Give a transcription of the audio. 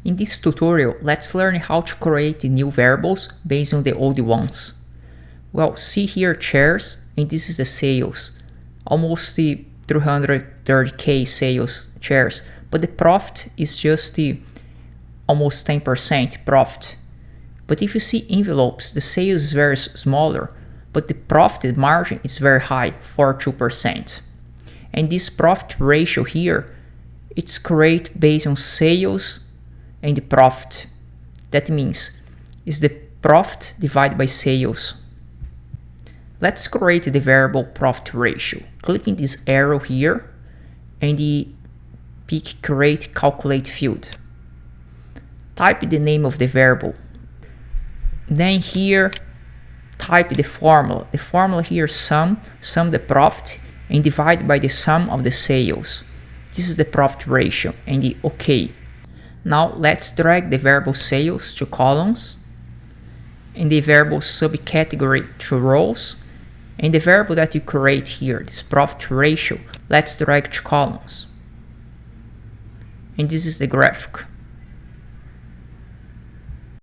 In this tutorial, let's learn how to create new variables based on the old ones. Well, see here chairs, and this is the sales. Almost the 330k sales chairs, but the profit is just the almost 10% profit. But if you see envelopes, the sales is very smaller, but the profit margin is very high, 42%. And this profit ratio here, it's created based on sales and the profit. That means is the profit divided by sales. Let's create the variable profit ratio. Clicking this arrow here and pick create calculate field. Type the name of the variable. Then here type the formula. The formula here sum the profit and divide by the sum of the sales. This is the profit ratio and the OK. Now let's drag the variable sales to columns and the variable subcategory to rows, and the variable that you create here, this profit ratio, let's drag to columns. And this is the graphic.